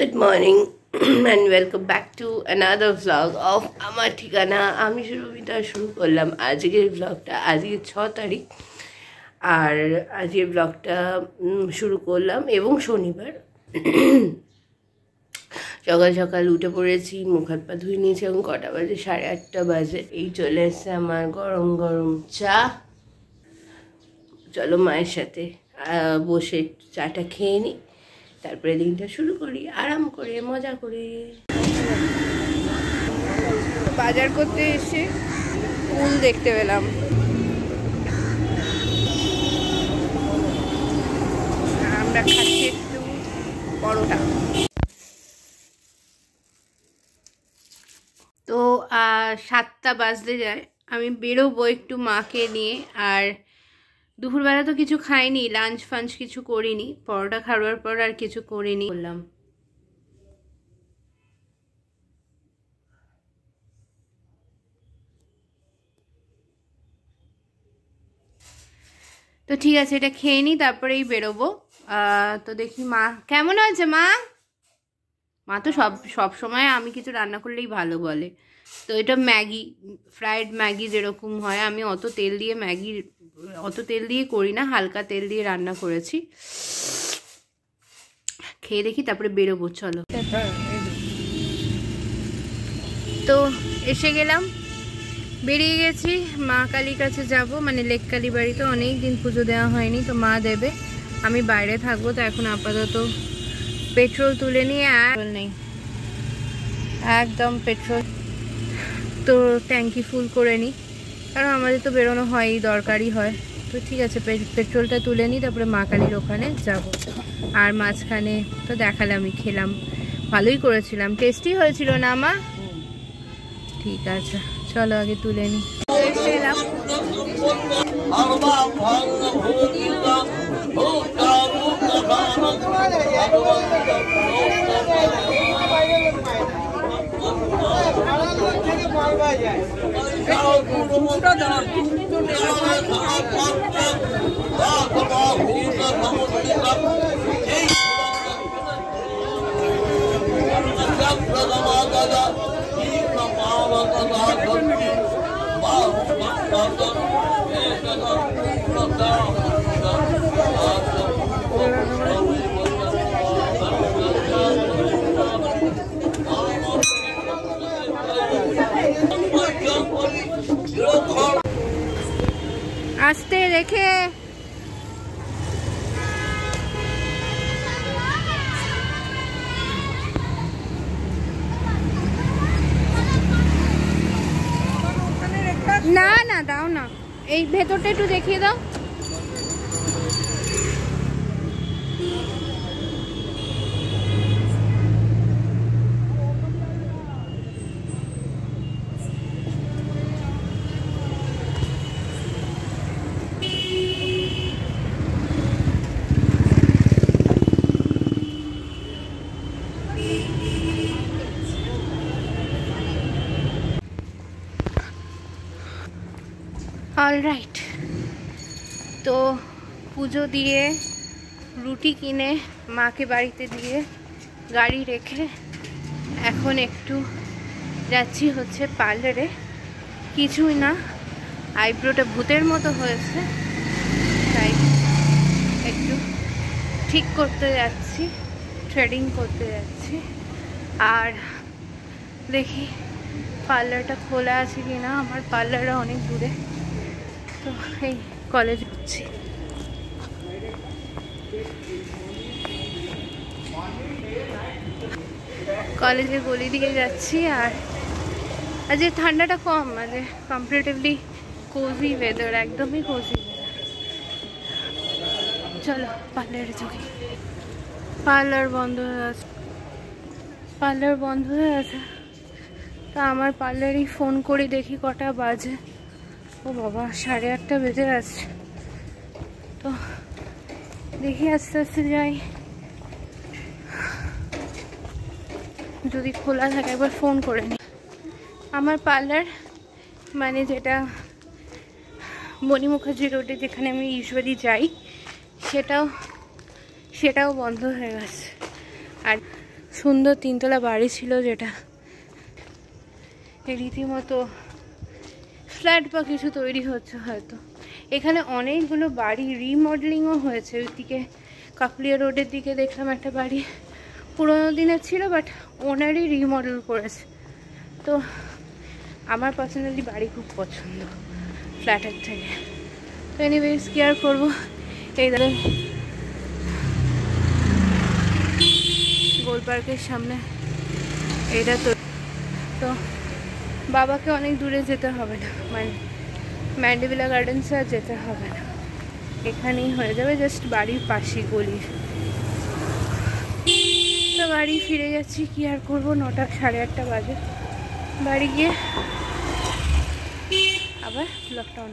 Good morning and welcome back to another vlog of আমার ঠিকানা। আমি সুরভিতা শুরু করলাম আজকের ব্লগটা। আজকে 6 তারিখ আর আজকের ব্লগটা শুরু করলাম এবং শনিবার সকাল সকাল উঠে পড়েছি, মুখ হাত পা ধুয়ে নিয়েছি এবং কটা বাজে 8:30 বাজে। এই চলে এসছে আমার গরম গরম চা। চলো মায়ের সাথে বসে চাটা খেয়ে নিই, তারপরে দিনটা শুরু করি আরাম করে মজা করে। বাজার করতে এসে ফুল দেখতে পেলাম। আমরা খাচ্ছি একটু পরোটা। তো 7টা বাজতে যায়, আমি বেরোবো একটু মাকে নিয়ে। আর দুপুরবেলা তো কিছু খাইনি, লাঞ্চ ফাঞ্চ কিছু করিনি, পরোটা খাওয়ার পর আর কিছু করিনি বললাম। তো ঠিক আছে, এটা খেয়ে নিই তারপরেই বেরোবো। তো দেখি মা কেমন আছে। মা তো সব সময় আমি কিছু রান্না করলেই ভালো বলে। তো এটা ম্যাগি, ফ্রাইড ম্যাগি যেরকম হয়, আমি অত তেল দিয়ে করি না, হালকা তেল দিয়ে রান্না করেছি। খেয়ে দেখি তারপরে বেরোবো। চলো। তো এসে গেলাম, বেরিয়ে গেছি। মা কালীর কাছে যাব, মানে লেক কালী বাড়িতে অনেক দিন পুজো দেওয়া হয়নি, তো মা দেবে, আমি বাইরে থাকবো। তো এখন আপাতত পেট্রোল তুলে নিয়ে আর নেই, একদম পেট্রোল তো ট্যাঙ্কি ফুল করে নিই, কারণ আমাদের তো বেরোনো হয়ই, দরকারই হয়। তো ঠিক আছে, পেট্রোলটা তুলে নিই, তারপরে মা কালীর ওখানে যাব। আর মাঝখানে তো দেখালামই, খেলাম, ভালোই করেছিলাম, টেস্টি হয়েছিল না মা? ঠিক আছে, চলো আগে তুলে নিই। এলাম আস্তে রেখে। না না দাও না, এই ভেতরটা একটু দেখিয়ে দাও। অলরাইট, তো পুজো দিয়ে রুটি কিনে মাকে বাড়িতে দিয়ে গাড়ি রেখে এখন একটু যাচ্ছি হচ্ছে পার্লারে। কিছুই না, আইব্রোটা ভূতের মতো হয়েছে, তাই একটু ঠিক করতে যাচ্ছি, থ্রেডিং করতে যাচ্ছি। আর দেখি পার্লারটা খোলা আছে কিনা, আমার পার্লারটা অনেক দূরে। তো এই কলেজ হচ্ছে, কলেজের গলি দিকে যাচ্ছি। আর আজকে ঠান্ডাটা কম, মানে কম্পারেটিভলি কোজি ওয়েদার, একদমই কোজি ওয়েদার। চলো পার্লারে চলি। পার্লার বন্ধ হয়ে আছে। তা আমার পার্লারেই ফোন করে দেখি কটা বাজে। ও বাবা, 8:30 বেজে আছে। তো দেখি আস্তে আস্তে যাই, যদি খোলা থাকে একবার ফোন করে নিই। আমার পার্লার মানে যেটা মণি মুখার্জি রোডে, যেখানে আমি ইউজুয়ালি যাই, সেটাও বন্ধ হয়ে গেছে। আর সুন্দর 3 তলা বাড়ি ছিল, যেটা রীতিমতো ফ্ল্যাট বা কিছু তৈরি হচ্ছে হয়তো। এখানে অনেকগুলো বাড়ি রিমডেলিংও হয়েছে। ওইদিকে কাকলিয়া রোডের দিকে দেখলাম একটা বাড়ি পুরোনো দিনের ছিল, বাট ওনারই রিমডেল করেছে। তো আমার পার্সোনালি বাড়ি খুব পছন্দ ফ্ল্যাটের থেকে। তো এনিওয়েজ কি আর করবো, এই ধরো গোল পার্কের সামনে এটা। তো বাবাকে অনেক দূরে যেতে হবে না, মানে ম্যান্ডিভিলা গার্ডেন্সে আর যেতে হবে না, এখানেই হয়ে যাবে, জাস্ট বাড়ির পাশেই গলির। তো বাড়ি ফিরে যাচ্ছি, কি আর করবো, 9টা 8:30 বাজে। বাড়ি গিয়ে আবার লকডাউন।